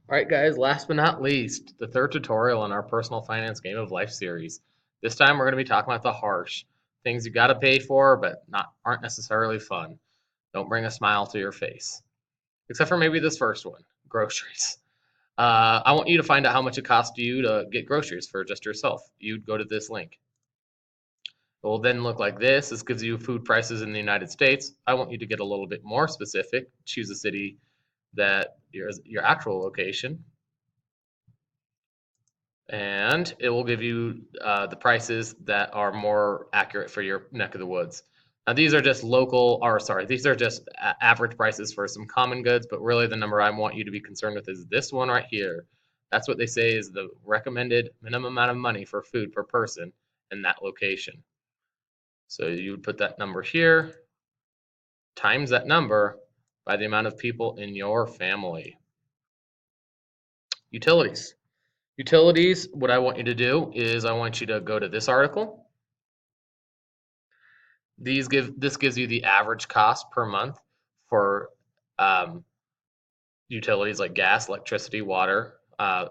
All right, guys, last but not least, the third tutorial in our personal finance game of life series. This time we're going to be talking about the harsh things you got to pay for, but not aren't necessarily fun. Don't bring a smile to your face, except for maybe this first one, groceries. I want you to find out how much it costs you to get groceries for just yourself. You'd go to this link. It will then look like this. This gives you food prices in the United States. I want you to get a little bit more specific. Choose a city that your actual location, and it will give you the prices that are more accurate for your neck of the woods. Now, these are just local, or sorry, these are just average prices for some common goods, but really the number I want you to be concerned with is this one right here. That's what they say is the recommended minimum amount of money for food per person in that location. So you would put that number here, times that number by the amount of people in your family. Utilities. Utilities, what I want you to do is I want you to go to this article. This gives you the average cost per month for um, utilities like gas, electricity, water.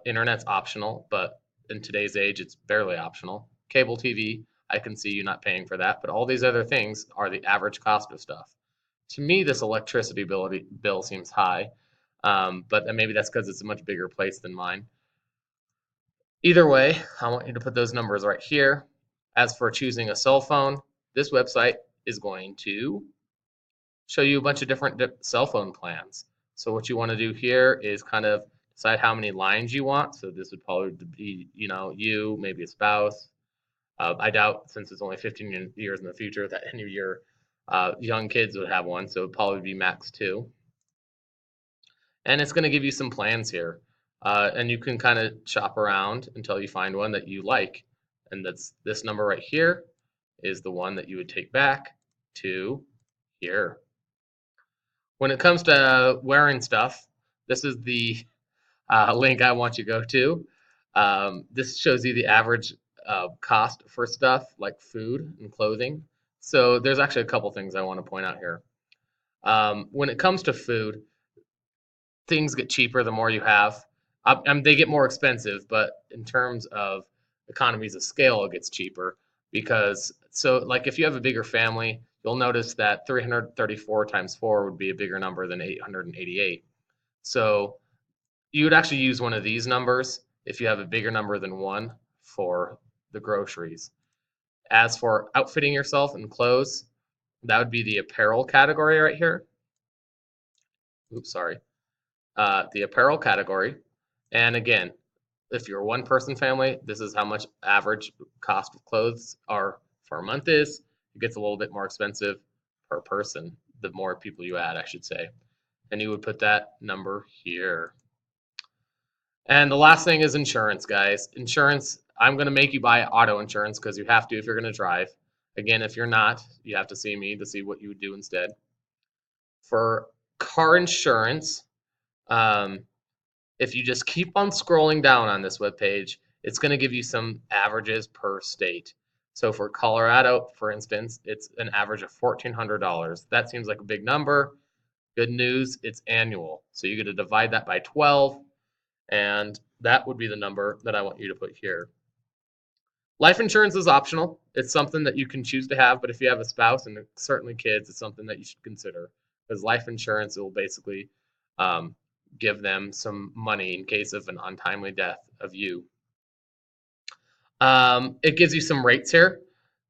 Internet's optional, but in today's age, it's barely optional. Cable TV, I can see you not paying for that, but all these other things are the average cost of stuff. To me, this electricity bill seems high, but maybe that's because it's a much bigger place than mine. Either way, I want you to put those numbers right here. As for choosing a cell phone, this website is going to show you a bunch of different cell phone plans. So what you want to do here is kind of decide how many lines you want. So this would probably be, you, maybe a spouse. I doubt, since it's only 15 years in the future, that any of your young kids would have one. So it would probably be max two. And it's going to give you some plans here. And you can kind of shop around until you find one that you like. And that's this number right here is the one that you would take back to here. When it comes to wearing stuff, this is the link I want you to go to. This shows you the average cost for stuff like food and clothing. So there's actually a couple things I want to point out here. When it comes to food, things get cheaper the more you have. They get more expensive, but in terms of economies of scale, it gets cheaper because so like if you have a bigger family, you'll notice that 334 times 4 would be a bigger number than 888. So you would actually use one of these numbers if you have a bigger number than one for the groceries. As for outfitting yourself in clothes, that would be the apparel category right here. Oops, sorry. The apparel category. And again, if you're a one person family, this is how much average cost of clothes are for a month is. It gets a little bit more expensive per person, the more people you add, I should say. And you would put that number here. And the last thing is insurance, guys. Insurance, I'm going to make you buy auto insurance because you have to if you're going to drive. Again, if you're not, you have to see me to see what you would do instead. For car insurance, um, if you just keep on scrolling down on this webpage, it's going to give you some averages per state. So for Colorado, for instance, it's an average of $1,400. That seems like a big number. Good news, it's annual. So you're going to divide that by 12, and that would be the number that I want you to put here. Life insurance is optional. It's something that you can choose to have, but if you have a spouse and certainly kids, it's something that you should consider because life insurance will basically um, give them some money in case of an untimely death of you. It gives you some rates here.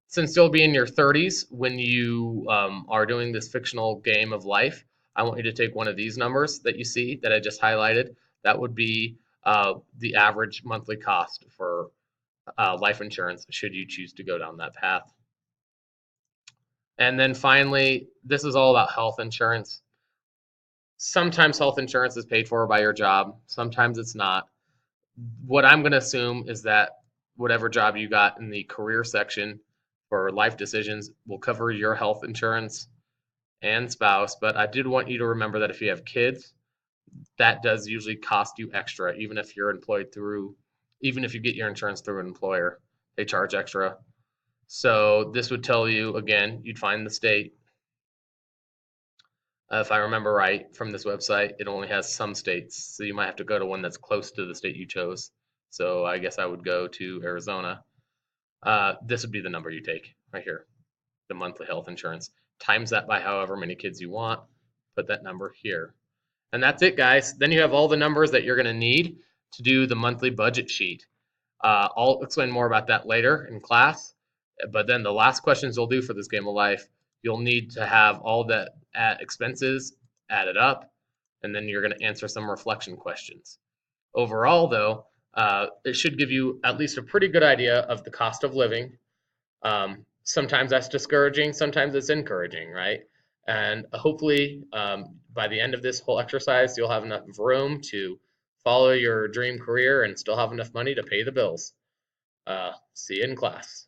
Since you'll be in your 30s when you are doing this fictional game of life, I want you to take one of these numbers that you see that I just highlighted. That would be the average monthly cost for life insurance should you choose to go down that path. And then finally, this is all about health insurance. Sometimes health insurance is paid for by your job, sometimes it's not. What I'm going to assume is that whatever job you got in the career section for life decisions will cover your health insurance and spouse. But I did want you to remember that if you have kids, that does usually cost you extra, even if you're employed through, even if you get your insurance through an employer, they charge extra. So this would tell you again, you'd find the state. If I remember right from this website, it only has some states, so you might have to go to one that's close to the state you chose. So I guess I would go to Arizona. This would be the number you take right here, the monthly health insurance. Times that by however many kids you want. Put that number here. And that's it, guys. Then you have all the numbers that you're going to need to do the monthly budget sheet. I'll explain more about that later in class. But then the last questions you'll do for this game of life, you'll need to have all the expenses added up, and then you're going to answer some reflection questions. Overall, though, it should give you at least a pretty good idea of the cost of living. Sometimes that's discouraging, sometimes it's encouraging, right? And hopefully, by the end of this whole exercise, you'll have enough room to follow your dream career and still have enough money to pay the bills. See you in class.